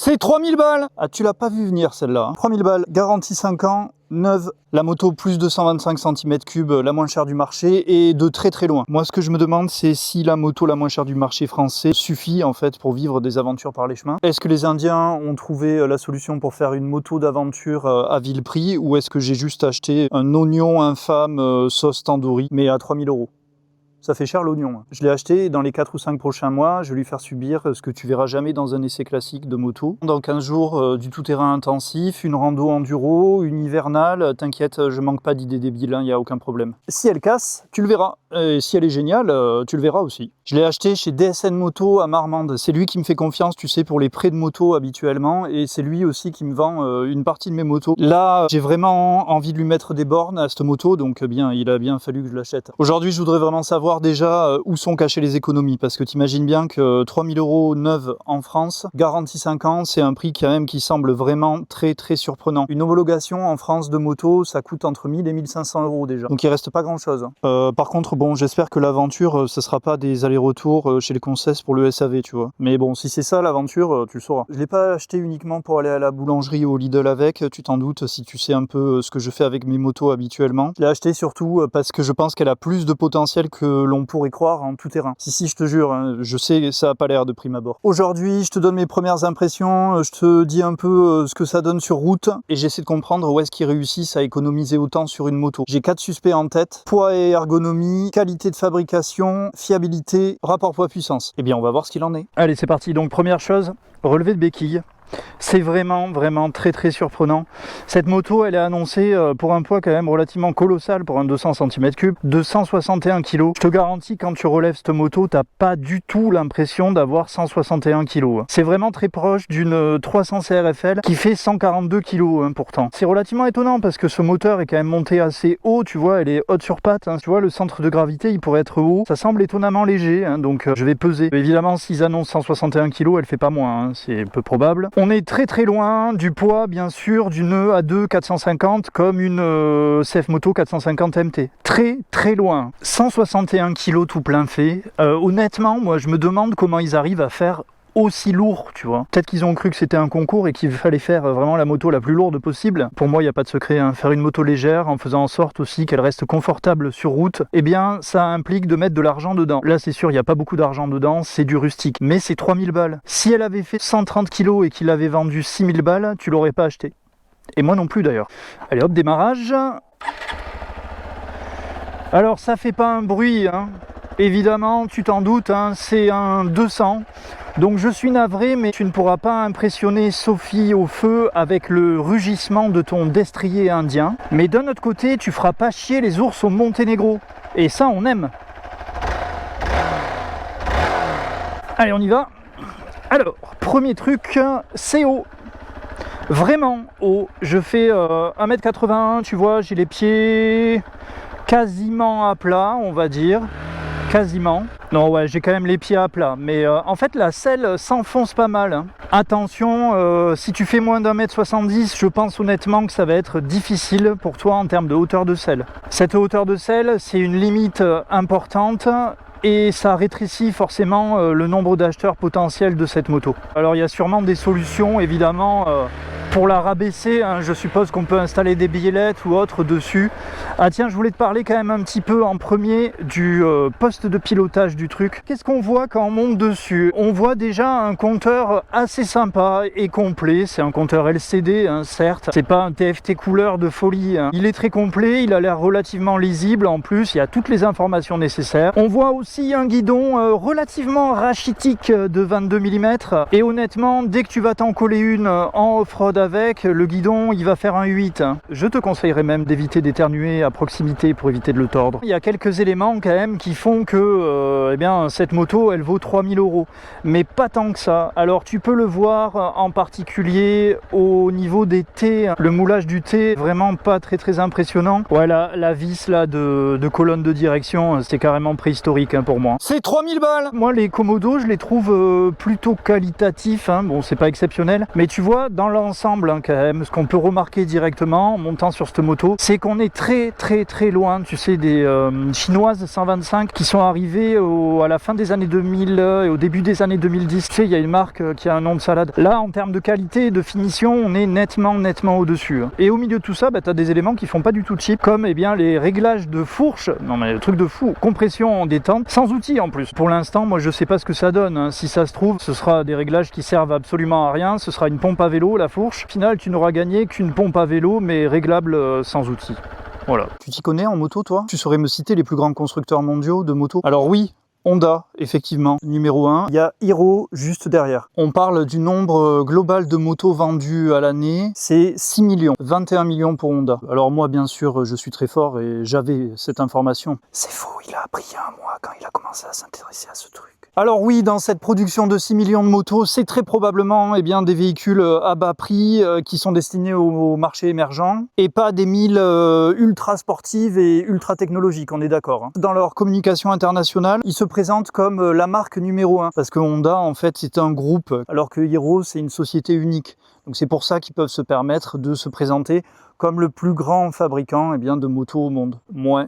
C'est 3000 balles. Ah, tu l'as pas vu venir celle-là. 3000 balles, garantie 5 ans, neuve. La moto plus de 125 cm3, la moins chère du marché et de très très loin. Moi, ce que je me demande, c'est si la moto la moins chère du marché français suffit en fait pour vivre des aventures par les chemins. Est-ce que les Indiens ont trouvé la solution pour faire une moto d'aventure à vil prix, ou est-ce que j'ai juste acheté un oignon infâme sauce tandoori mais à 3000 €? Ça fait cher l'oignon. Je l'ai acheté dans les 4 ou 5 prochains mois. Je vais lui faire subir ce que tu verras jamais dans un essai classique de moto. Dans 15 jours, du tout-terrain intensif, une rando enduro, une hivernale. T'inquiète, je manque pas d'idées débiles, il n'y a aucun problème. Si elle casse, tu le verras. Et si elle est géniale, tu le verras aussi. Je l'ai acheté chez DSN Moto à Marmande. C'est lui qui me fait confiance, tu sais, pour les prêts de moto habituellement. Et c'est lui aussi qui me vend une partie de mes motos. Là, j'ai vraiment envie de lui mettre des bornes à cette moto. Donc bien, il a bien fallu que je l'achète. Aujourd'hui, je voudrais vraiment savoir déjà où sont cachées les économies, parce que t'imagines bien que 3000 € neuve en France, garantie 5 ans, c'est un prix quand même qui semble vraiment très très surprenant. Une homologation en France de moto, ça coûte entre 1000 et 1500 € déjà, donc il reste pas grand chose. Par contre, bon, j'espère que l'aventure, ce sera pas des allers-retours chez les concesses pour le SAV, tu vois. Mais bon, si c'est ça l'aventure, tu le sauras. Je l'ai pas acheté uniquement pour aller à la boulangerie ou au Lidl avec, tu t'en doutes si tu sais un peu ce que je fais avec mes motos habituellement. Je l'ai acheté surtout parce que je pense qu'elle a plus de potentiel que l'on pourrait croire en tout terrain. Si, je te jure, hein, je sais que ça n'a pas l'air de prime abord. Aujourd'hui, je te donne mes premières impressions, je te dis un peu ce que ça donne sur route, et j'essaie de comprendre où est-ce qu'ils réussissent à économiser autant sur une moto. J'ai 4 suspects en tête: poids et ergonomie, qualité de fabrication, fiabilité, rapport poids-puissance. Eh bien, on va voir ce qu'il en est. Allez, c'est parti. Donc, première chose, relevé de béquille. C'est vraiment très très surprenant. Cette moto, elle est annoncée pour un poids quand même relativement colossal pour un 200 cm3, 261 kg. Je te garantis, quand tu relèves cette moto, t'as pas du tout l'impression d'avoir 161 kg. C'est vraiment très proche d'une 300 CRFL qui fait 142 kg pourtant. C'est relativement étonnant parce que ce moteur est quand même monté assez haut, tu vois, elle est haute sur patte, hein. Tu vois, le centre de gravité, il pourrait être haut. Ça semble étonnamment léger, hein, donc je vais peser. Évidemment, s'ils annoncent 161 kg, elle fait pas moins, hein, c'est peu probable. On est très très loin du poids, bien sûr, d'une A2 450 comme une CF Moto 450 MT. Très très loin. 161 kg tout plein fait. Honnêtement, moi je me demande comment ils arrivent à faire aussi lourd, tu vois. Peut-être qu'ils ont cru que c'était un concours et qu'il fallait faire vraiment la moto la plus lourde possible. Pour moi, il n'y a pas de secret, hein. Faire une moto légère en faisant en sorte aussi qu'elle reste confortable sur route, eh bien, ça implique de mettre de l'argent dedans. Là, c'est sûr, il n'y a pas beaucoup d'argent dedans, c'est du rustique. Mais c'est 3000 balles. Si elle avait fait 130 kg et qu'il avait vendu 6000 balles, tu l'aurais pas acheté. Et moi non plus d'ailleurs. Allez hop, démarrage. Alors, ça fait pas un bruit, hein. Évidemment, tu t'en doutes, hein, c'est un 200. Donc je suis navré, mais tu ne pourras pas impressionner Sophie au feu avec le rugissement de ton destrier indien. Mais d'un autre côté, tu feras pas chier les ours au Monténégro. Et ça, on aime. Allez, on y va. Alors, premier truc, c'est haut. Vraiment haut. Je fais 1m81, tu vois, j'ai les pieds quasiment à plat, on va dire. Quasiment. Non, ouais, j'ai quand même les pieds à plat. Mais en fait, la selle s'enfonce pas mal, hein. Attention, si tu fais moins d'1m70, je pense honnêtement que ça va être difficile pour toi en termes de hauteur de selle. Cette hauteur de selle, c'est une limite importante. Et ça rétrécit forcément le nombre d'acheteurs potentiels de cette moto. Alors il y a sûrement des solutions évidemment pour la rabaisser, hein. Je suppose qu'on peut installer des billettes ou autres dessus. Ah tiens, je voulais te parler quand même un petit peu en premier du poste de pilotage du truc. Qu'est-ce qu'on voit quand on monte dessus? On voit déjà un compteur assez sympa et complet. C'est un compteur LCD, hein, certes. C'est pas un TFT couleur de folie, hein. Il est très complet, il a l'air relativement lisible en plus. Il y a toutes les informations nécessaires. On voit aussi un guidon relativement rachitique de 22 mm. Et honnêtement, dès que tu vas t'en coller une en off-road avec, le guidon, il va faire un 8. Je te conseillerais même d'éviter d'éternuer à proximité pour éviter de le tordre. Il y a quelques éléments quand même qui font que eh bien, cette moto, elle vaut 3000 €. Mais pas tant que ça. Alors tu peux le voir en particulier au niveau des T. Le moulage du T, vraiment pas très impressionnant. Voilà, la vis là de colonne de direction, c'est carrément préhistorique, hein, pour moi. C'est 3000 balles. Moi, les Komodo, je les trouve plutôt qualitatifs, hein. Bon, c'est pas exceptionnel. Mais tu vois, dans l'ensemble, semble quand même, ce qu'on peut remarquer directement en montant sur cette moto, c'est qu'on est très loin, tu sais, des chinoises 125 qui sont arrivées à la fin des années 2000 et au début des années 2010. Tu sais, il y a une marque qui a un nom de salade. Là, en termes de qualité et de finition, on est nettement au-dessus. Et au milieu de tout ça, tu as des éléments qui font pas du tout cheap, comme les réglages de fourche, non mais le truc de fou, compression en détente, sans outils en plus. Pour l'instant, moi je sais pas ce que ça donne, hein. Si ça se trouve, ce sera des réglages qui servent absolument à rien, ce sera une pompe à vélo, la fourche. Au final, tu n'auras gagné qu'une pompe à vélo, mais réglable sans outils. Voilà. Tu t'y connais en moto, toi? Tu saurais me citer les plus grands constructeurs mondiaux de motos? Alors oui, Honda, effectivement, numéro 1. Il y a Hero juste derrière. On parle du nombre global de motos vendues à l'année. C'est 6 millions. 21 millions pour Honda. Alors moi, bien sûr, je suis très fort et j'avais cette information. C'est faux, il a appris il y a un mois quand il a commencé à s'intéresser à ce truc. Alors oui, dans cette production de 6 millions de motos, c'est très probablement des véhicules à bas prix qui sont destinés au marché émergent et pas des 1000 ultra sportives et ultra technologiques, on est d'accord. Hein. Dans leur communication internationale, ils se présentent comme la marque numéro 1 parce que Honda, en fait, c'est un groupe alors que Hero, c'est une société unique. Donc c'est pour ça qu'ils peuvent se permettre de se présenter comme le plus grand fabricant de motos au monde. Moi,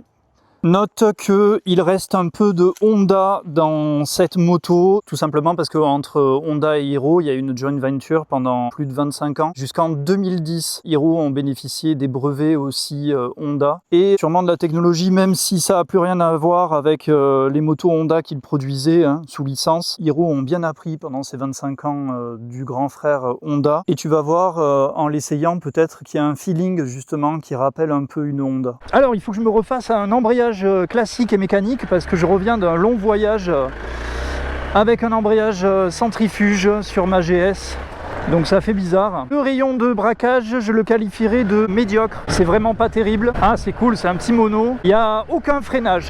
note qu'il reste un peu de Honda dans cette moto, tout simplement parce qu'entre Honda et Hero, il y a une joint venture pendant plus de 25 ans. Jusqu'en 2010, Hero ont bénéficié des brevets aussi Honda. Et sûrement de la technologie, même si ça n'a plus rien à voir avec les motos Honda qu'ils produisaient sous licence. Hero ont bien appris pendant ces 25 ans du grand frère Honda. Et tu vas voir en l'essayant peut-être qu'il y a un feeling justement qui rappelle un peu une Honda. Alors il faut que je me refasse à un embrayage classique et mécanique parce que je reviens d'un long voyage avec un embrayage centrifuge sur ma GS, donc ça fait bizarre. Le rayon de braquage, je le qualifierais de médiocre, c'est vraiment pas terrible. Ah, c'est cool, c'est un petit mono, il n'y a aucun freinage.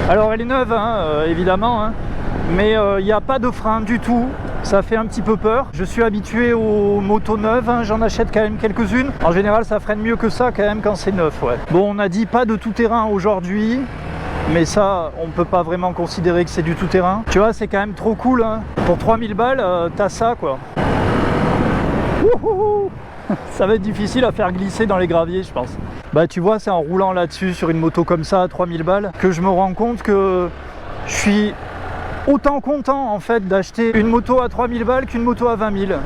Alors elle est neuve évidemment, mais il n'y a pas de frein du tout. Ça fait un petit peu peur. Je suis habitué aux motos neuves, j'en achète quand même quelques-unes. En général, ça freine mieux que ça quand même quand c'est neuf. Ouais. Bon, on a dit pas de tout-terrain aujourd'hui, mais ça, on peut pas vraiment considérer que c'est du tout-terrain. Tu vois, c'est quand même trop cool. Pour 3000 balles, t'as ça, quoi. Wouhou. Ça va être difficile à faire glisser dans les graviers, je pense. Bah, tu vois, c'est en roulant là-dessus sur une moto comme ça à 3000 balles que je me rends compte que je suis autant content en fait d'acheter une moto à 3000 balles qu'une moto à 20 000.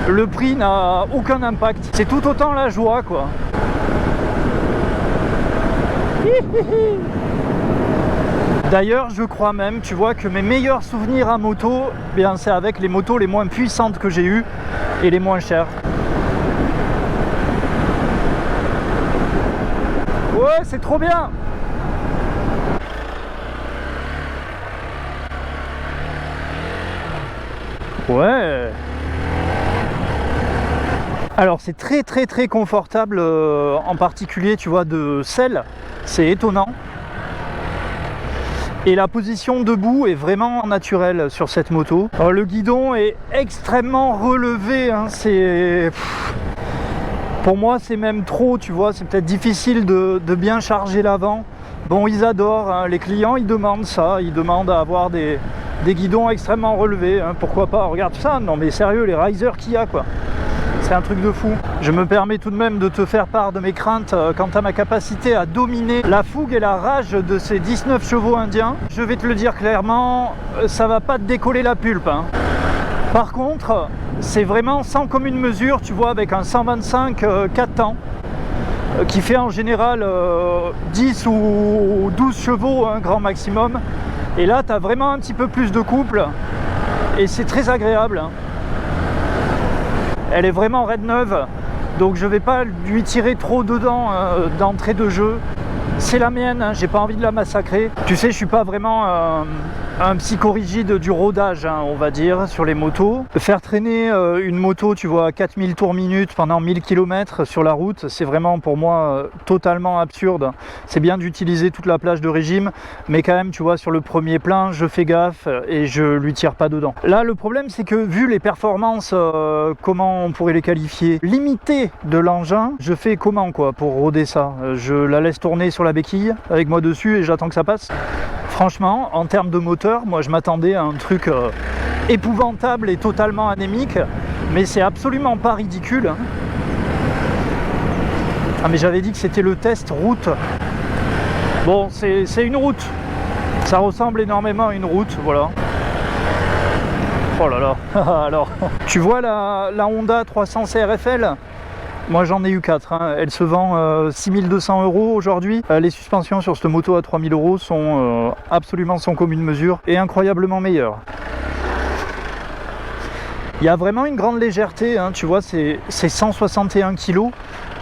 Le prix n'a aucun impact. C'est tout autant la joie, quoi. D'ailleurs, je crois même, tu vois, que mes meilleurs souvenirs à moto, c'est avec les motos les moins puissantes que j'ai eues et les moins chères. Ouais, c'est trop bien. Ouais. Alors c'est très confortable, en particulier tu vois de selle, c'est étonnant. Et la position debout est vraiment naturelle sur cette moto. Alors, le guidon est extrêmement relevé, pour moi c'est même trop, tu vois, c'est peut-être difficile de bien charger l'avant. Bon, ils adorent, les clients ils demandent ça, ils demandent à avoir des guidons extrêmement relevés, pourquoi pas, regarde ça, non mais sérieux, les risers qu'il y a, quoi. C'est un truc de fou. Je me permets tout de même de te faire part de mes craintes quant à ma capacité à dominer la fougue et la rage de ces 19 chevaux indiens. Je vais te le dire clairement, ça va pas te décoller la pulpe. Par contre, c'est vraiment sans commune mesure, tu vois, avec un 125 4 temps, qui fait en général 10 ou 12 chevaux, grand maximum. Et là, tu as vraiment un petit peu plus de couple et c'est très agréable. Elle est vraiment raide neuve, donc je vais pas lui tirer trop dedans d'entrée de jeu. C'est la mienne, j'ai pas envie de la massacrer. Tu sais, je suis pas vraiment un psychorigide du rodage, on va dire, sur les motos. Faire traîner une moto, tu vois, à 4000 tours minute pendant 1000 km sur la route, c'est vraiment pour moi totalement absurde. C'est bien d'utiliser toute la plage de régime, mais quand même, tu vois, sur le premier plan, je fais gaffe et je lui tire pas dedans. Là, le problème, c'est que vu les performances, comment on pourrait les qualifier, limitées de l'engin, je fais comment, quoi, pour roder ça? Je la laisse tourner sur la béquille avec moi dessus et j'attends que ça passe. Franchement, en termes de moteur, moi je m'attendais à un truc épouvantable et totalement anémique. Mais c'est absolument pas ridicule. Hein. Ah mais j'avais dit que c'était le test route. Bon, c'est une route. Ça ressemble énormément à une route, voilà. Oh là là. Alors, tu vois la Honda 300 CRFL? Moi j'en ai eu 4, hein. Elle se vend 6200 € aujourd'hui. Les suspensions sur cette moto à 3000 € sont absolument sans commune mesure et incroyablement meilleures. Il y a vraiment une grande légèreté, hein. Tu vois, c'est 161 kg,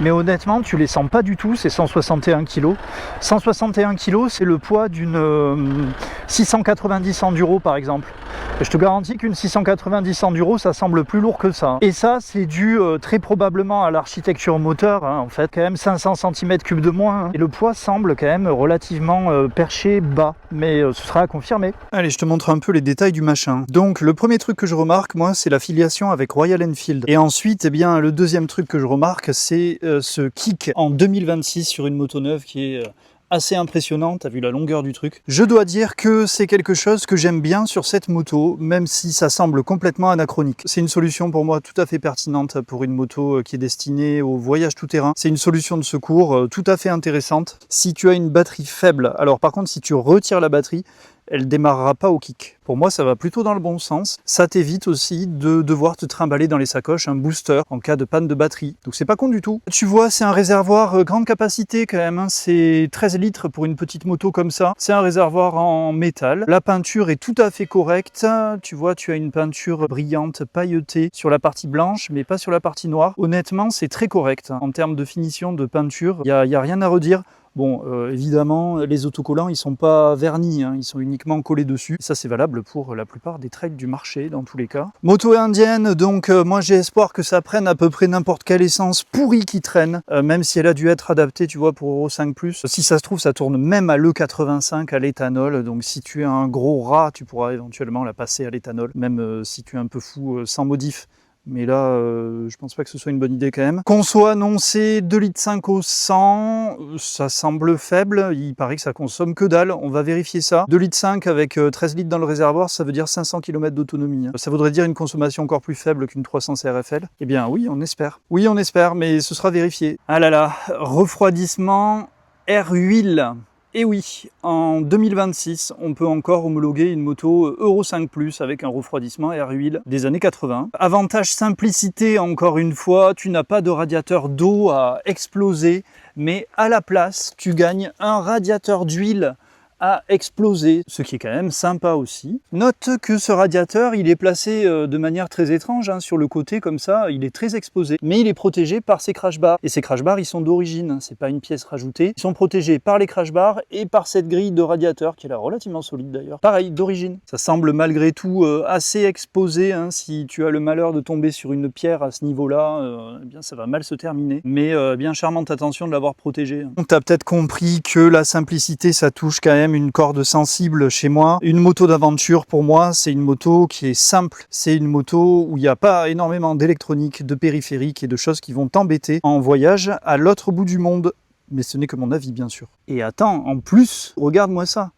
mais honnêtement tu les sens pas du tout, ces 161 kg. 161 kg, c'est le poids d'une 690 enduro par exemple. Je te garantis qu'une 690 enduro, ça semble plus lourd que ça. Et ça, c'est dû très probablement à l'architecture moteur, hein, en fait. Quand même 500 cm3 de moins. Hein. Et le poids semble quand même relativement perché bas. Mais ce sera à confirmer. Allez, je te montre un peu les détails du machin. Donc, le premier truc que je remarque, moi, c'est la filiation avec Royal Enfield. Et ensuite, eh bien, le deuxième truc que je remarque, c'est ce kick en 2026 sur une moto neuve qui est... assez impressionnant, t'as vu la longueur du truc. Je dois dire que c'est quelque chose que j'aime bien sur cette moto, même si ça semble complètement anachronique. C'est une solution pour moi tout à fait pertinente pour une moto qui est destinée au voyage tout-terrain. C'est une solution de secours tout à fait intéressante. Si tu as une batterie faible, alors par contre si tu retires la batterie, elle démarrera pas au kick. Pour moi, ça va plutôt dans le bon sens. Ça t'évite aussi de devoir te trimballer dans les sacoches un booster en cas de panne de batterie. Donc c'est pas con du tout. Tu vois, c'est un réservoir grande capacité quand même. Hein. C'est 13 litres pour une petite moto comme ça. C'est un réservoir en métal. La peinture est tout à fait correcte. Tu vois, tu as une peinture brillante, pailletée sur la partie blanche, mais pas sur la partie noire. Honnêtement, c'est très correct. En termes de finition, de peinture, il y a rien à redire. Bon, évidemment, les autocollants, ils sont pas vernis, hein, ils sont uniquement collés dessus. Ça, c'est valable pour la plupart des trails du marché, dans tous les cas. Moto indienne, donc moi j'ai espoir que ça prenne à peu près n'importe quelle essence pourrie qui traîne, même si elle a dû être adaptée, tu vois, pour Euro 5+. Si ça se trouve, ça tourne même à l'E85, à l'éthanol. Donc si tu es un gros rat, tu pourras éventuellement la passer à l'éthanol, même si tu es un peu fou, sans modif. Mais là, je pense pas que ce soit une bonne idée quand même. Conso annoncé 2,5 litres au 100, ça semble faible, il paraît que ça consomme que dalle, on va vérifier ça. 2,5 litres avec 13 litres dans le réservoir, ça veut dire 500 km d'autonomie. Ça voudrait dire une consommation encore plus faible qu'une 300 CRFL. Eh bien oui, on espère. Oui, on espère, mais ce sera vérifié. Ah là là, refroidissement, air huile. Et oui, en 2026, on peut encore homologuer une moto Euro 5+, avec un refroidissement air huile des années 80. Avantage simplicité, encore une fois, tu n'as pas de radiateur d'eau à exploser, mais à la place, tu gagnes un radiateur d'huile à exploser, ce qui est quand même sympa aussi. Note que ce radiateur, il est placé de manière très étrange, hein, sur le côté comme ça, il est très exposé, mais il est protégé par ces crash bars. Et ces crash bars, ils sont d'origine, c'est pas une pièce rajoutée. Ils sont protégés par les crash bars et par cette grille de radiateur, qui est là relativement solide d'ailleurs. Pareil, d'origine. Ça semble malgré tout assez exposé, hein. Si tu as le malheur de tomber sur une pierre à ce niveau-là, eh bien ça va mal se terminer. Mais bien charmante attention de l'avoir protégé. Donc t'as peut-être compris que la simplicité, ça touche quand même une corde sensible chez moi. Une moto d'aventure pour moi, c'est une moto qui est simple. C'est une moto où il n'y a pas énormément d'électronique, de périphérique et de choses qui vont t'embêter en voyage à l'autre bout du monde. Mais ce n'est que mon avis, bien sûr. Et attends, en plus, regarde-moi ça.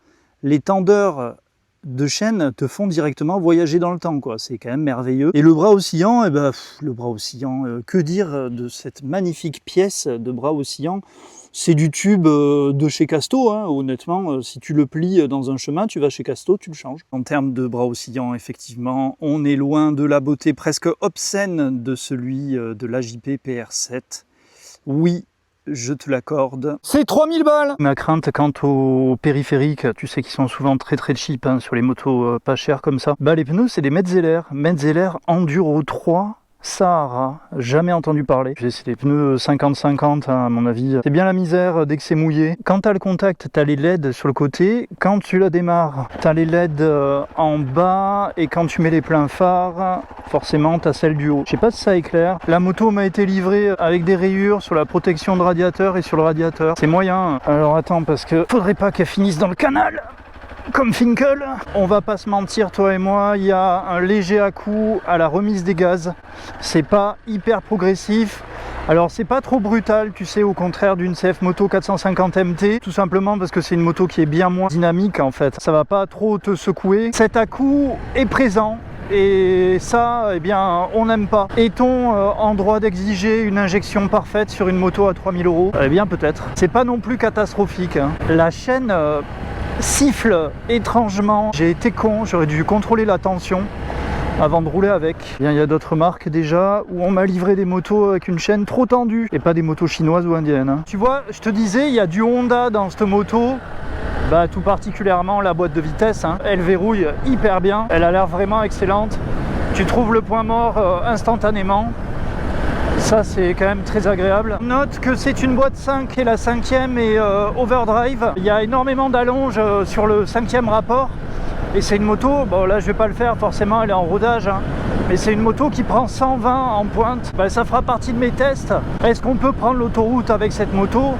Les tendeurs de chaîne te font directement voyager dans le temps, quoi. C'est quand même merveilleux. Et le bras oscillant, eh ben, le bras oscillant, que dire de cette magnifique pièce de bras oscillant? C'est du tube de chez Casto, hein, honnêtement. Si tu le plies dans un chemin, tu vas chez Casto, tu le changes. En termes de bras oscillants, effectivement, on est loin de la beauté presque obscène de celui de l'AJP PR7. Oui, je te l'accorde. C'est 3000 balles! Ma crainte quant aux périphériques, tu sais qu'ils sont souvent très cheap, hein, sur les motos pas chères comme ça. Bah les pneus, c'est des Metzeler Enduro 3. Sahara, jamais entendu parler. C'est des pneus 50-50 à mon avis. C'est bien la misère dès que c'est mouillé. Quand t'as le contact, t'as les LED sur le côté. Quand tu la démarres, t'as les LED en bas. Et quand tu mets les pleins phares, forcément t'as celle du haut. Je sais pas si ça éclaire. La moto m'a été livrée avec des rayures sur la protection de radiateur et sur le radiateur. C'est moyen. Alors attends, parce que faudrait pas qu'elle finisse dans le canal comme Finkel. On va pas se mentir, toi et moi, il y a un léger à-coup à la remise des gaz. C'est pas hyper progressif. Alors c'est pas trop brutal, tu sais, au contraire d'une CF Moto 450 MT, tout simplement parce que c'est une moto qui est bien moins dynamique en fait. Ça va pas trop te secouer. Cet à-coup est présent. et ça, eh bien, on n'aime pas. Est-on en droit d'exiger une injection parfaite sur une moto à 3000 €? Eh bien, peut-être. C'est pas non plus catastrophique, hein. La chaîne siffle étrangement. J'ai été con, j'aurais dû contrôler la tension avant de rouler avec. Eh bien, il y a d'autres marques déjà où on m'a livré des motos avec une chaîne trop tendue et pas des motos chinoises ou indiennes, hein. Tu vois, je te disais, il y a du Honda dans cette moto. Bah, tout particulièrement la boîte de vitesse, hein. Elle verrouille hyper bien, elle a l'air vraiment excellente. Tu trouves le point mort instantanément. Ça, c'est quand même très agréable. Note que c'est une boîte 5 et la 5e est overdrive. Il y a énormément d'allonge sur le 5e rapport. Et c'est une moto, bon là je vais pas le faire forcément, elle est en rodage, hein. Mais c'est une moto qui prend 120 en pointe. Bah, ça fera partie de mes tests. Est-ce qu'on peut prendre l'autoroute avec cette moto?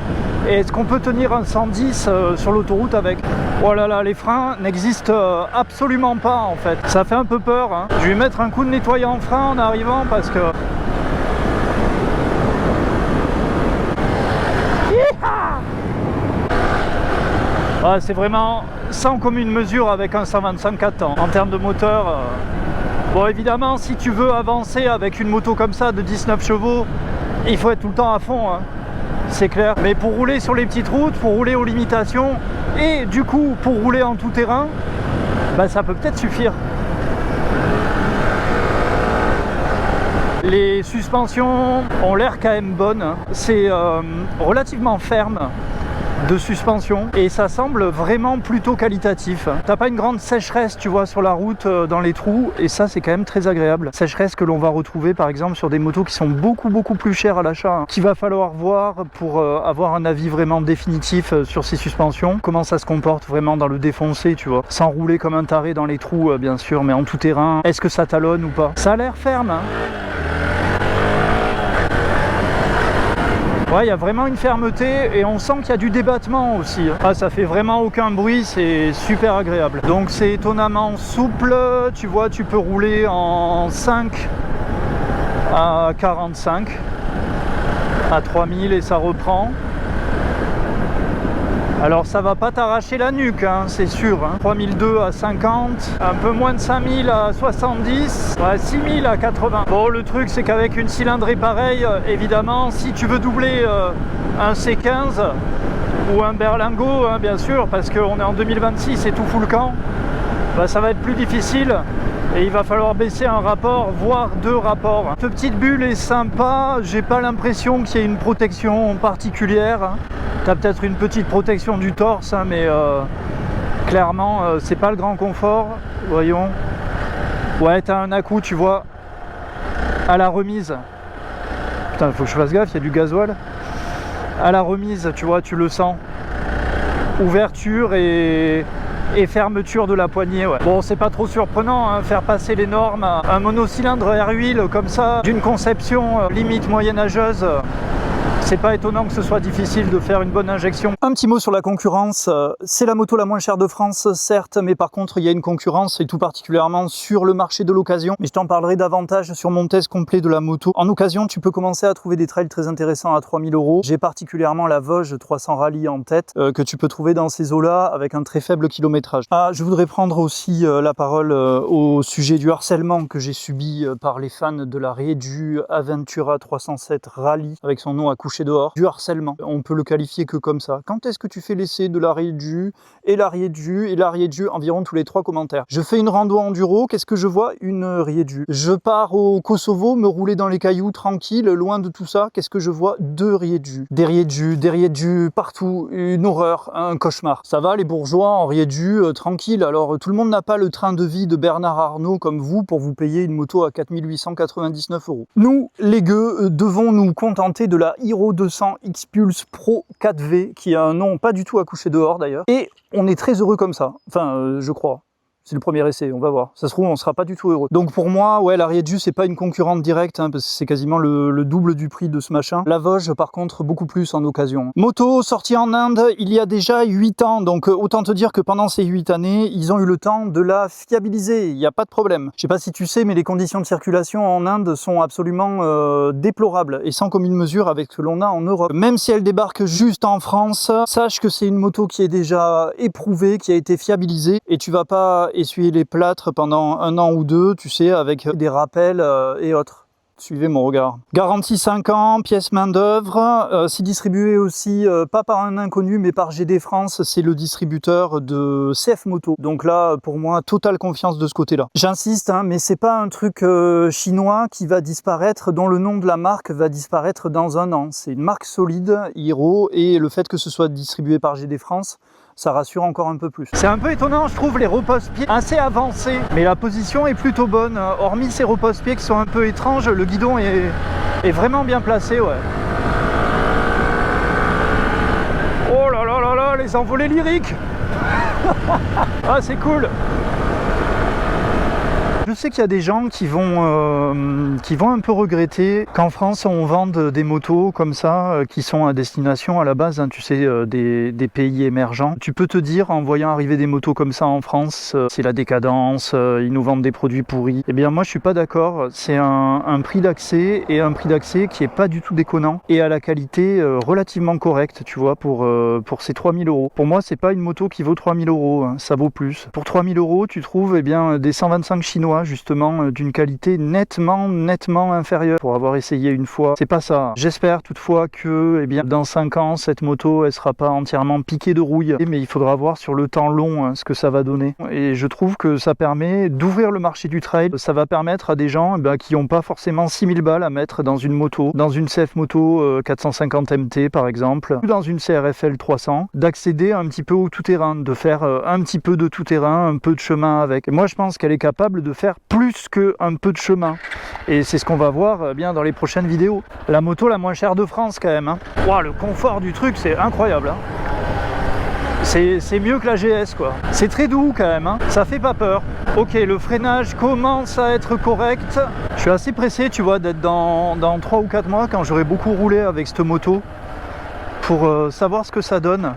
Et est-ce qu'on peut tenir un 110 sur l'autoroute avec? Oh là là, les freins n'existent absolument pas en fait. Ça fait un peu peur, hein. Je vais mettre un coup de nettoyant frein en arrivant parce que... Ah, c'est vraiment sans commune mesure avec un 125 4 ans. En termes de moteur, bon évidemment si tu veux avancer avec une moto comme ça de 19 chevaux, il faut être tout le temps à fond, hein. C'est clair. Mais pour rouler sur les petites routes, pour rouler aux limitations, et du coup pour rouler en tout terrain, bah, ça peut peut-être suffire. Les suspensions ont l'air quand même bonnes, hein. C'est relativement ferme de suspension et ça semble vraiment plutôt qualitatif. T'as pas une grande sécheresse, tu vois, sur la route dans les trous, et ça c'est quand même très agréable. Sécheresse que l'on va retrouver par exemple sur des motos qui sont beaucoup plus chères à l'achat, hein, qu'il va falloir voir pour avoir un avis vraiment définitif sur ces suspensions, comment ça se comporte vraiment dans le défoncé, tu vois, sans rouler comme un taré dans les trous bien sûr, mais en tout terrain, est-ce que ça talonne ou pas? Ça a l'air ferme, hein. Ouais, il y a vraiment une fermeté et on sent qu'il y a du débattement aussi. Ah, ça fait vraiment aucun bruit, c'est super agréable. Donc c'est étonnamment souple, tu vois, tu peux rouler en 5 à 45, à 3000 et ça reprend. Alors ça va pas t'arracher la nuque, hein, c'est sûr, hein. 3002 à 50, un peu moins de 5000 à 70, ouais, 6000 à 80. Bon, le truc c'est qu'avec une cylindrée pareille, évidemment, si tu veux doubler un C15 ou un berlingot, hein, bien sûr, parce qu'on est en 2026 et tout fout le camp, bah, ça va être plus difficile. Et il va falloir baisser un rapport, voire 2 rapports. Cette petite bulle est sympa, j'ai pas l'impression qu'il y ait une protection particulière, hein. T'as peut-être une petite protection du torse, hein, mais clairement c'est pas le grand confort. Voyons. Ouais, t'as un à-coup, tu vois, à la remise. Putain, il faut que je fasse gaffe, il y a du gasoil. À la remise, tu vois, tu le sens. Ouverture et fermeture de la poignée, ouais. Bon, c'est pas trop surprenant, hein, faire passer les normes à un monocylindre air-huile comme ça, d'une conception limite moyenâgeuse. C'est pas étonnant que ce soit difficile de faire une bonne injection. Un petit mot sur la concurrence. C'est la moto la moins chère de France, certes, mais par contre, il y a une concurrence, et tout particulièrement sur le marché de l'occasion. Mais je t'en parlerai davantage sur mon test complet de la moto. En occasion, tu peux commencer à trouver des trails très intéressants à 3000 €. J'ai particulièrement la Vosges 300 Rally en tête, que tu peux trouver dans ces eaux-là avec un très faible kilométrage. Ah, je voudrais prendre aussi la parole au sujet du harcèlement que j'ai subi par les fans de la Riedu Aventura 307 Rally, avec son nom à coucher dehors, du harcèlement. On peut le qualifier que comme ça. Quand est-ce que tu fais l'essai de la Riedu et la Riedu environ tous les 3 commentaires? Je fais une rando enduro, qu'est-ce que je vois? Une Riedu. Je pars au Kosovo, me rouler dans les cailloux tranquille, loin de tout ça, qu'est-ce que je vois? 2 Riedu. Des Riedu partout, une horreur, un cauchemar. Ça va les bourgeois en Riedu, tranquille. Alors tout le monde n'a pas le train de vie de Bernard Arnault comme vous pour vous payer une moto à 4899 €. Nous, les gueux, devons nous contenter de la Hero 200 X-Pulse Pro 4V, qui a un nom pas du tout à coucher dehors d'ailleurs. Et on est très heureux comme ça. Enfin, je crois. C'est le premier essai, on va voir. Ça se trouve, on sera pas du tout heureux. Donc pour moi, ouais, la Riedu, c'est pas une concurrente directe, hein, parce que c'est quasiment le double du prix de ce machin. La Vosges, par contre, beaucoup plus en occasion. Moto sortie en Inde il y a déjà 8 ans, donc autant te dire que pendant ces 8 années, ils ont eu le temps de la fiabiliser, il n'y a pas de problème. Je sais pas si tu sais, mais les conditions de circulation en Inde sont absolument déplorables, et sans commune mesure avec ce que l'on a en Europe. Même si elle débarque juste en France, sache que c'est une moto qui est déjà éprouvée, qui a été fiabilisée, et tu vas pas essuyer les plâtres pendant 1 an ou 2, tu sais, avec des rappels et autres. Suivez mon regard. Garantie 5 ans, pièce main d'œuvre. C'est distribué aussi, pas par un inconnu, mais par GD France. C'est le distributeur de CF Moto. Donc là, pour moi, totale confiance de ce côté-là. J'insiste, hein, mais c'est pas un truc chinois qui va disparaître, dont le nom de la marque va disparaître dans 1 an. C'est une marque solide, Hero, et le fait que ce soit distribué par GD France, ça rassure encore un peu plus. C'est un peu étonnant, je trouve, les repose-pieds assez avancés, mais la position est plutôt bonne. Hormis ces repose-pieds qui sont un peu étranges, le guidon est vraiment bien placé, ouais. Oh là là là là, les envolées lyriques. Ah, c'est cool. Je sais qu'il y a des gens qui vont un peu regretter qu'en France on vende des motos comme ça qui sont à destination à la base, hein, tu sais, des pays émergents. Tu peux te dire en voyant arriver des motos comme ça en France, c'est la décadence, ils nous vendent des produits pourris. Eh bien moi je suis pas d'accord, c'est un prix d'accès et un prix d'accès qui est pas du tout déconnant et à la qualité relativement correcte, tu vois, pour ces 3000 €. Pour moi c'est pas une moto qui vaut 3000 €, hein, ça vaut plus. Pour 3000 € tu trouves eh bien, des 125 chinois justement d'une qualité nettement inférieure pour avoir essayé une fois. C'est pas ça. J'espère toutefois que eh bien, dans 5 ans, cette moto elle sera pas entièrement piquée de rouille, mais il faudra voir sur le temps long hein, ce que ça va donner. Et je trouve que ça permet d'ouvrir le marché du trail. Ça va permettre à des gens eh bien, qui n'ont pas forcément 6000 balles à mettre dans une moto, dans une CF Moto 450 MT par exemple, ou dans une CRFL 300, d'accéder un petit peu au tout-terrain, de faire un petit peu de tout-terrain, un peu de chemin avec. Et moi je pense qu'elle est capable de faire plus qu'un peu de chemin et c'est ce qu'on va voir bien dans les prochaines vidéos. La moto la moins chère de France quand même hein. Wow, le confort du truc c'est incroyable hein. C'est mieux que la GS quoi. C'est très doux quand même hein. Ça fait pas peur. Ok, le freinage commence à être correct. Je suis assez pressé tu vois d'être dans 3 ou 4 mois quand j'aurai beaucoup roulé avec cette moto pour savoir ce que ça donne.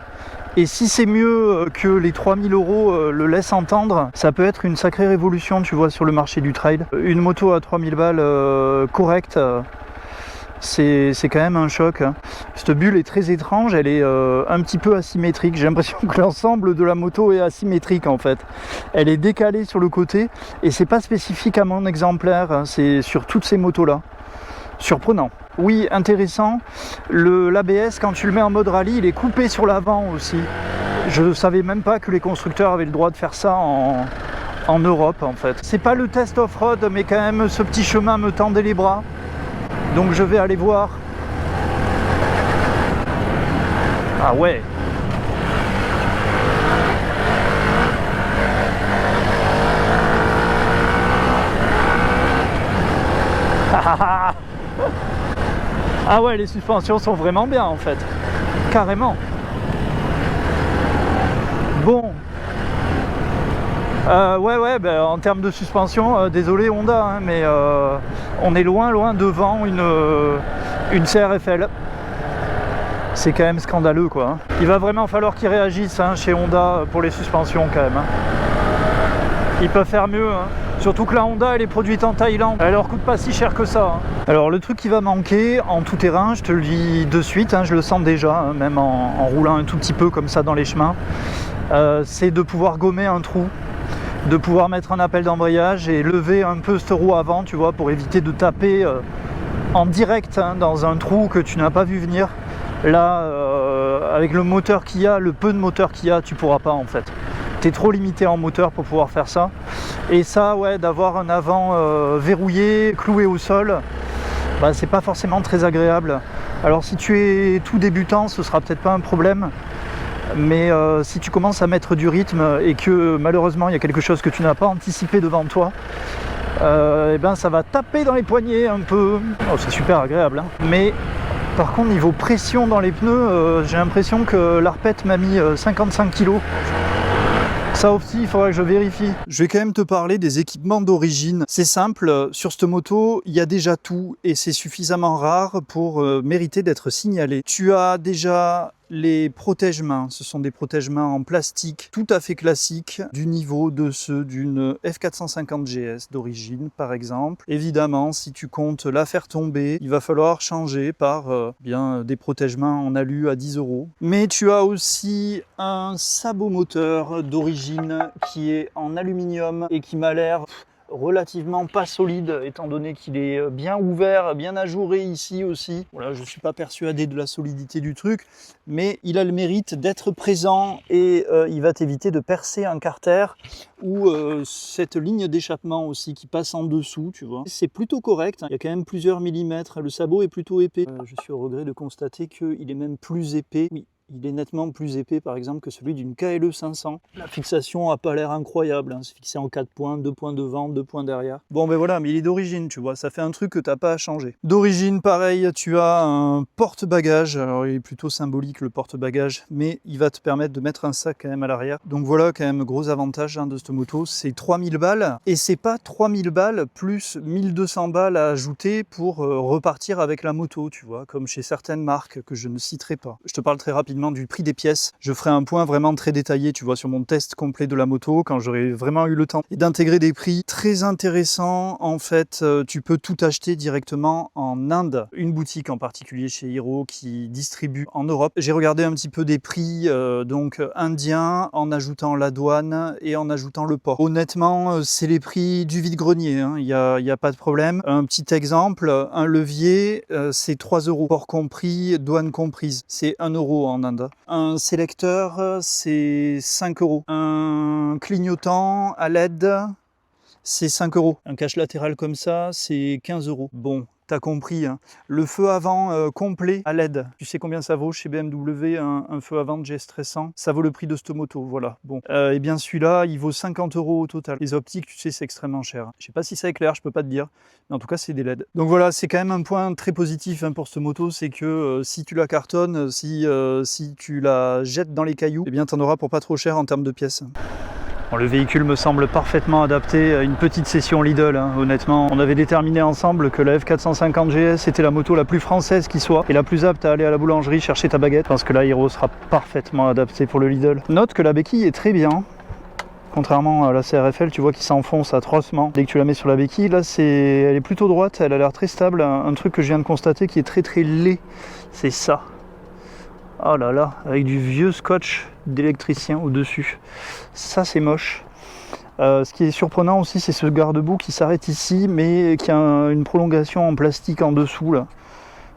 Et si c'est mieux que les 3000 € le laissent entendre, ça peut être une sacrée révolution, tu vois, sur le marché du trail. Une moto à 3000 balles correcte, c'est quand même un choc. Hein. Cette bulle est très étrange, elle est un petit peu asymétrique. J'ai l'impression que l'ensemble de la moto est asymétrique en fait. Elle est décalée sur le côté et c'est pas spécifique à mon exemplaire, hein. C'est sur toutes ces motos-là. Surprenant. Oui, intéressant. L'ABS, quand tu le mets en mode rallye, il est coupé sur l'avant aussi. Je ne savais même pas que les constructeurs avaient le droit de faire ça en Europe, en fait. C'est pas le test off-road, mais quand même, ce petit chemin me tendait les bras. Donc je vais aller voir. Ah ouais. Ah ouais, les suspensions sont vraiment bien en fait, carrément. Bon, ouais, ben, en termes de suspension, désolé Honda, hein, mais on est loin devant une CRFL. C'est quand même scandaleux quoi. Hein. Il va vraiment falloir qu'ils réagissent hein, chez Honda pour les suspensions quand même. Hein. Ils peuvent faire mieux. Hein. Surtout que la Honda elle est produite en Thaïlande, elle leur coûte pas si cher que ça. Hein. Alors le truc qui va manquer en tout terrain, je te le dis de suite, hein, je le sens déjà, hein, même en roulant un tout petit peu comme ça dans les chemins, c'est de pouvoir gommer un trou, de pouvoir mettre un appel d'embrayage et lever un peu cette roue avant, tu vois, pour éviter de taper en direct hein, dans un trou que tu n'as pas vu venir. Là, avec le moteur qu'il y a, le peu de moteur qu'il y a, tu pourras pas en fait. T'es trop limité en moteur pour pouvoir faire ça. Et ça, ouais, d'avoir un avant verrouillé, cloué au sol, bah, c'est pas forcément très agréable. Alors si tu es tout débutant, ce sera peut-être pas un problème. Mais si tu commences à mettre du rythme et que malheureusement il y a quelque chose que tu n'as pas anticipé devant toi, et ben ça va taper dans les poignets un peu. Oh, c'est super agréable, hein. Mais par contre niveau pression dans les pneus, j'ai l'impression que l'Arpette m'a mis 55 kg. Ça aussi, il faudra que je vérifie. Je vais quand même te parler des équipements d'origine. C'est simple, sur cette moto, il y a déjà tout et c'est suffisamment rare pour mériter d'être signalé. Tu as déjà les protège-mains, ce sont des protège-mains en plastique tout à fait classiques du niveau de ceux d'une F450 GS d'origine par exemple. Évidemment, si tu comptes la faire tomber, il va falloir changer par bien des protège-mains en alu à 10 €. Mais tu as aussi un sabot moteur d'origine qui est en aluminium et qui m'a l'air relativement pas solide étant donné qu'il est bien ouvert, bien ajouré ici aussi. Voilà, je ne suis pas persuadé de la solidité du truc, mais il a le mérite d'être présent et il va t'éviter de percer un carter ou cette ligne d'échappement aussi qui passe en dessous, tu vois. C'est plutôt correct, hein. Il y a quand même plusieurs millimètres, le sabot est plutôt épais. Je suis au regret de constater qu'il est même plus épais. Oui. Il est nettement plus épais par exemple que celui d'une KLE 500. La fixation n'a pas l'air incroyable, hein. C'est fixé en 4 points, 2 points devant, 2 points derrière. Bon ben voilà, mais il est d'origine, tu vois, ça fait un truc que t'as pas à changer. D'origine, pareil, tu as un porte-bagages, alors il est plutôt symbolique le porte-bagages, mais il va te permettre de mettre un sac quand même à l'arrière. Donc voilà quand même gros avantage de cette moto, c'est 3000 balles, et c'est pas 3000 balles plus 1200 balles à ajouter pour repartir avec la moto, tu vois, comme chez certaines marques que je ne citerai pas. Je te parle très rapidement du prix des pièces. Je ferai un point vraiment très détaillé, tu vois, sur mon test complet de la moto, quand j'aurai vraiment eu le temps et d'intégrer des prix très intéressants. En fait, tu peux tout acheter directement en Inde. Une boutique en particulier chez Hero qui distribue en Europe. J'ai regardé un petit peu des prix donc indiens en ajoutant la douane et en ajoutant le port. Honnêtement, c'est les prix du vide-grenier, hein. Il y a pas de problème. Un petit exemple, un levier, c'est 3 €, port compris, douane comprise. C'est 1 € en Inde. Un sélecteur, c'est 5 €. Un clignotant à LED, c'est 5 €. Un cache latéral comme ça, c'est 15 €. Bon, t'as compris, hein. Le feu avant complet à LED, tu sais combien ça vaut chez BMW, un feu avant de GS 1300? Ça vaut le prix de cette moto, voilà. Bon, et bien celui-là, il vaut 50 € au total. Les optiques, tu sais, c'est extrêmement cher. Je sais pas si ça éclaire, je peux pas te dire, mais en tout cas, c'est des LED. Donc voilà, c'est quand même un point très positif, hein, pour cette moto, c'est que si tu la cartonnes, si tu la jettes dans les cailloux, eh bien t'en auras pour pas trop cher en termes de pièces. Bon, le véhicule me semble parfaitement adapté à une petite session Lidl, hein. Honnêtement, on avait déterminé ensemble que la F450 GS était la moto la plus française qui soit et la plus apte à aller à la boulangerie chercher ta baguette. Je pense que la Hero sera parfaitement adaptée pour le Lidl. Note que la béquille est très bien. Contrairement à la CRFL, tu vois, qui s'enfonce atrocement dès que tu la mets sur la béquille. Là, elle est plutôt droite, elle a l'air très stable. Un truc que je viens de constater qui est très très laid, c'est ça. Oh là là, avec du vieux scotch d'électricien au-dessus. Ça, c'est moche. Ce qui est surprenant aussi, c'est ce garde-boue qui s'arrête ici, mais qui a une prolongation en plastique en dessous, là.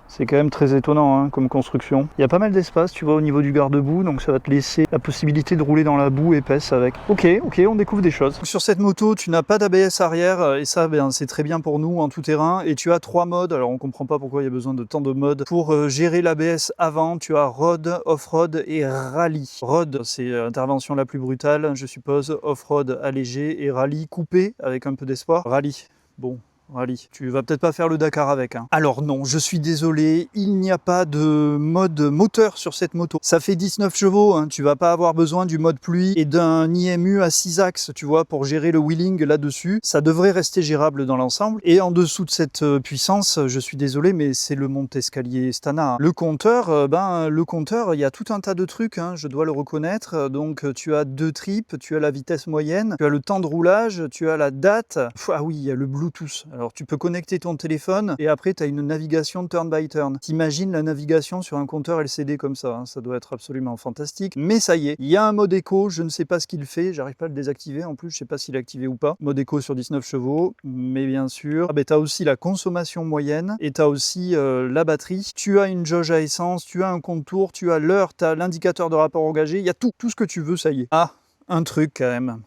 C'est quand même très étonnant, hein, comme construction. Il y a pas mal d'espace, tu vois, au niveau du garde-boue, donc ça va te laisser la possibilité de rouler dans la boue épaisse avec. Ok, on découvre des choses. Sur cette moto, tu n'as pas d'ABS arrière, et ça, ben, c'est très bien pour nous en tout terrain. Et tu as 3 modes, alors on comprend pas pourquoi il y a besoin de tant de modes. Pour gérer l'ABS avant, tu as Road, Off-Road et Rallye. Road, c'est l'intervention la plus brutale, je suppose. Off-Road allégé et Rallye coupé, avec un peu d'espoir. Rallye, bon. Rallye. Tu vas peut-être pas faire le Dakar avec, hein. Alors non, je suis désolé, il n'y a pas de mode moteur sur cette moto. Ça fait 19 chevaux, hein. Tu vas pas avoir besoin du mode pluie et d'un IMU à 6 axes, tu vois, pour gérer le wheeling là-dessus. Ça devrait rester gérable dans l'ensemble. Et en dessous de cette puissance, je suis désolé, mais c'est le monte-escalier Stana, hein. Le compteur, il y a tout un tas de trucs, hein, je dois le reconnaître. Donc tu as 2 tripes, tu as la vitesse moyenne, tu as le temps de roulage, tu as la date. Ah oui, il y a le Bluetooth. Alors tu peux connecter ton téléphone et après tu as une navigation turn by turn. T'imagines la navigation sur un compteur LCD comme ça, hein, ça doit être absolument fantastique. Mais ça y est, il y a un mode éco, je ne sais pas ce qu'il fait, j'arrive pas à le désactiver en plus, je sais pas s'il est activé ou pas. Mode éco sur 19 chevaux, mais bien sûr, tu as aussi la consommation moyenne et tu as aussi la batterie. Tu as une jauge à essence, tu as un contour, tu as l'heure, tu as l'indicateur de rapport engagé, il y a tout ce que tu veux, ça y est. Ah, un truc quand même.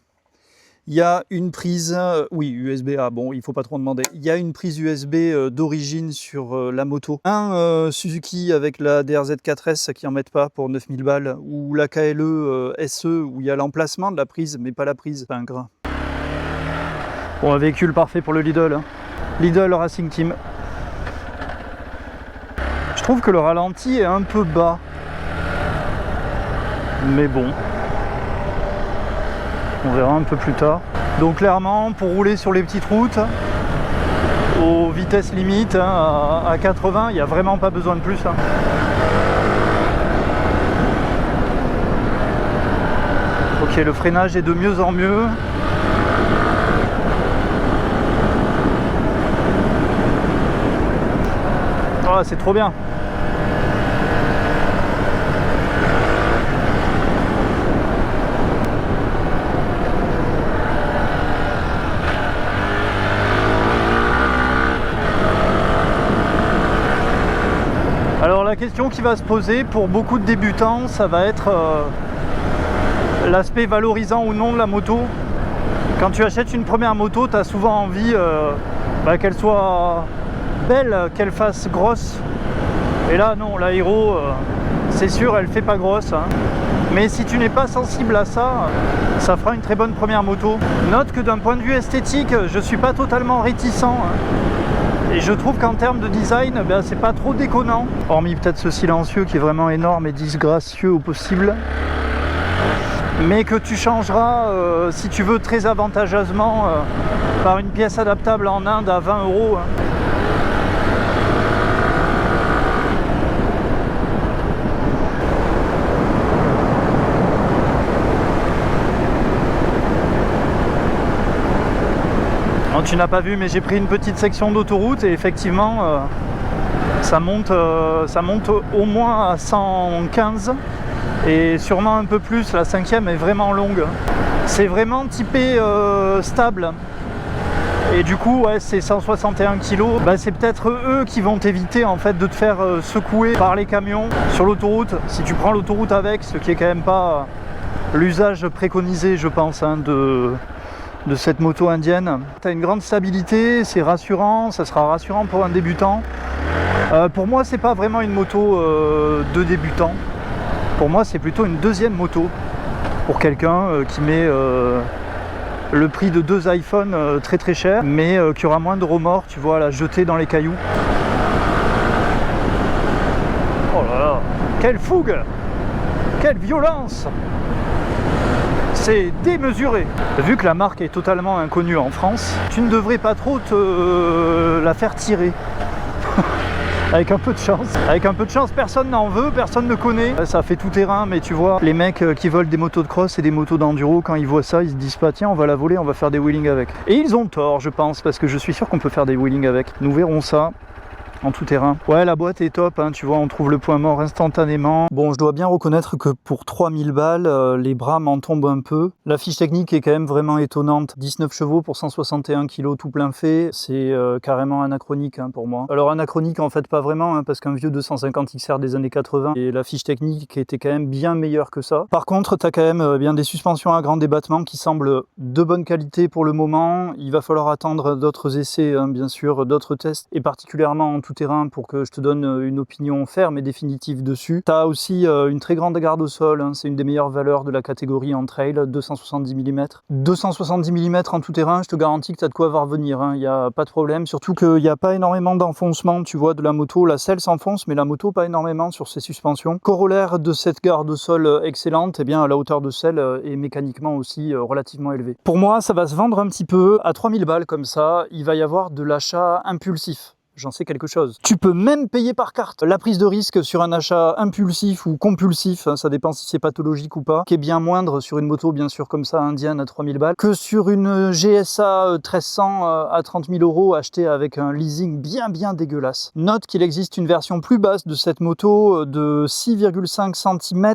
Il y a une prise, oui, USB-A, bon, il faut pas trop demander. Il y a une prise USB d'origine sur la moto. Un Suzuki avec la DRZ 4S qui en mettent pas pour 9000 balles, ou la KLE SE où il y a l'emplacement de la prise, mais pas la prise, c'est un grain. Bon, un véhicule parfait pour le Lidl, hein. Lidl Racing Team. Je trouve que le ralenti est un peu bas, mais bon. On verra un peu plus tard. Donc clairement, pour rouler sur les petites routes, aux vitesses limites, hein, à 80, il n'y a vraiment pas besoin de plus, hein. Ok, le freinage est de mieux en mieux. Oh, c'est trop bien. Alors la question qui va se poser pour beaucoup de débutants, ça va être l'aspect valorisant ou non de la moto. Quand tu achètes une première moto, tu as souvent envie qu'elle soit belle, qu'elle fasse grosse. Et là non, la Hero, c'est sûr, elle fait pas grosse, hein. Mais si tu n'es pas sensible à ça, ça fera une très bonne première moto. Note que d'un point de vue esthétique, je suis pas totalement réticent, hein. Et je trouve qu'en termes de design, c'est pas trop déconnant. Hormis peut-être ce silencieux qui est vraiment énorme et disgracieux au possible. Mais que tu changeras, si tu veux, très avantageusement par une pièce adaptable en Inde à 20 €. Hein. Non, tu n'as pas vu, mais j'ai pris une petite section d'autoroute et effectivement, ça monte au moins à 115 et sûrement un peu plus. La 5e est vraiment longue. C'est vraiment typé stable. Et du coup, ouais, c'est 161 kg. C'est peut-être eux qui vont t'éviter en fait de te faire secouer par les camions sur l'autoroute. Si tu prends l'autoroute avec, ce qui est quand même pas l'usage préconisé, je pense, hein, de cette moto indienne. Tu as une grande stabilité, c'est rassurant, ça sera rassurant pour un débutant. Pour moi, c'est pas vraiment une moto de débutant. Pour moi, c'est plutôt une deuxième moto pour quelqu'un qui met le prix de 2 iPhones très très cher, mais qui aura moins de remords, tu vois, à la jeter dans les cailloux. Oh là là, quelle fougue, quelle violence! C'est démesuré. Vu que la marque est totalement inconnue en France, tu ne devrais pas trop te la faire tirer. Avec un peu de chance. Avec un peu de chance, personne n'en veut, personne ne connaît. Ça fait tout terrain, mais tu vois, les mecs qui volent des motos de cross et des motos d'enduro, quand ils voient ça, ils se disent pas, tiens, on va la voler, on va faire des wheelings avec. Et ils ont tort, je pense, parce que je suis sûr qu'on peut faire des wheelings avec. Nous verrons ça. En tout terrain. Ouais, la boîte est top, hein, tu vois, on trouve le point mort instantanément. Bon, je dois bien reconnaître que pour 3000 balles, les bras m'en tombent un peu. La fiche technique est quand même vraiment étonnante. 19 chevaux pour 161 kg tout plein fait, c'est carrément anachronique, hein, pour moi. Alors anachronique en fait pas vraiment, hein, parce qu'un vieux 250 XR des années 80 et la fiche technique était quand même bien meilleure que ça. Par contre, t'as quand même bien des suspensions à grand débattement qui semblent de bonne qualité pour le moment. Il va falloir attendre d'autres essais, hein, bien sûr, d'autres tests, et particulièrement en tout terrain pour que je te donne une opinion ferme et définitive dessus. Tu as aussi une très grande garde au sol, hein, c'est une des meilleures valeurs de la catégorie en trail, 270 mm. 270 mm en tout terrain, je te garantis que tu as de quoi voir venir, il n'y a pas de problème, surtout qu'il n'y a pas énormément d'enfoncement, tu vois, de la moto. La selle s'enfonce, mais la moto pas énormément sur ses suspensions. Corollaire de cette garde au sol excellente, eh bien la hauteur de selle est mécaniquement aussi relativement élevée. Pour moi, ça va se vendre un petit peu à 3000 balles comme ça, il va y avoir de l'achat impulsif. J'en sais quelque chose. Tu peux même payer par carte. La prise de risque sur un achat impulsif ou compulsif, hein, ça dépend si c'est pathologique ou pas, qui est bien moindre sur une moto, bien sûr, comme ça, indienne à 3000 balles, que sur une GSA 1300 à 30 000 € achetée avec un leasing bien dégueulasse. Note qu'il existe une version plus basse de cette moto de 6,5 cm.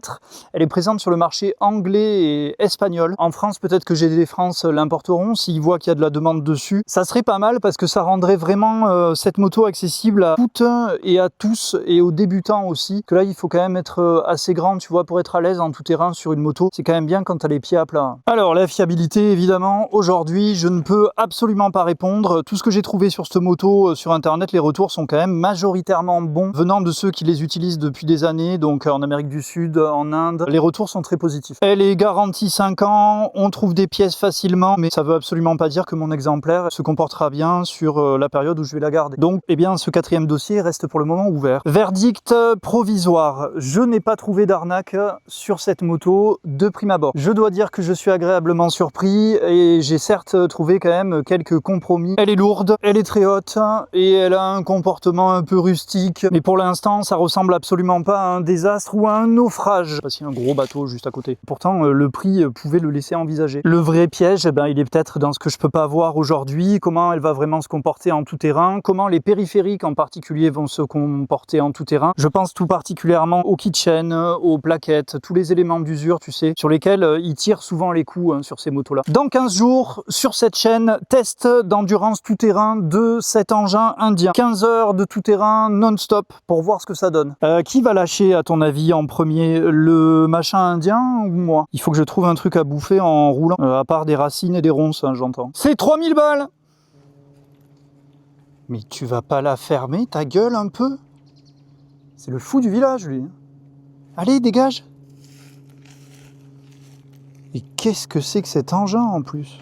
Elle est présente sur le marché anglais et espagnol. En France, peut-être que GD France l'importeront s'ils voient qu'il y a de la demande dessus. Ça serait pas mal parce que ça rendrait vraiment cette moto accessible à toutes et à tous et aux débutants aussi, que là il faut quand même être assez grand, tu vois, pour être à l'aise en tout terrain sur une moto. C'est quand même bien quand tu as les pieds à plat. Alors la fiabilité, évidemment, aujourd'hui je ne peux absolument pas répondre. Tout ce que j'ai trouvé sur cette moto sur internet, les retours sont quand même majoritairement bons venant de ceux qui les utilisent depuis des années, donc en Amérique du Sud, en Inde. Les retours sont très positifs. Elle est garantie 5 ans, on trouve des pièces facilement, mais ça veut absolument pas dire que mon exemplaire se comportera bien sur la période où je vais la garder. Donc eh bien ce 4e dossier reste pour le moment ouvert. Verdict provisoire. Je n'ai pas trouvé d'arnaque sur cette moto de prime abord. Je dois dire que je suis agréablement surpris et j'ai certes trouvé quand même quelques compromis. Elle est lourde, elle est très haute et elle a un comportement un peu rustique. Mais pour l'instant, ça ressemble absolument pas à un désastre ou à un naufrage. Je sais pas s'il y a un gros bateau juste à côté. Pourtant, le prix pouvait le laisser envisager. Le vrai piège, eh ben, il est peut-être dans ce que je peux pas voir aujourd'hui, comment elle va vraiment se comporter en tout terrain, comment les périphériques en particulier vont se comporter en tout terrain. Je pense tout particulièrement aux kitchen, aux plaquettes, tous les éléments d'usure, tu sais, sur lesquels ils tirent souvent les coups sur ces motos-là. Dans 15 jours, sur cette chaîne, test d'endurance tout terrain de cet engin indien. 15 heures de tout terrain non-stop pour voir ce que ça donne. Qui va lâcher à ton avis en premier, le machin indien ou moi? Il faut que je trouve un truc à bouffer en roulant, à part des racines et des ronces, hein, j'entends. C'est 3000 balles! Mais tu vas pas la fermer, ta gueule, un peu? C'est le fou du village, lui. Allez, dégage! Et qu'est-ce que c'est que cet engin, en plus?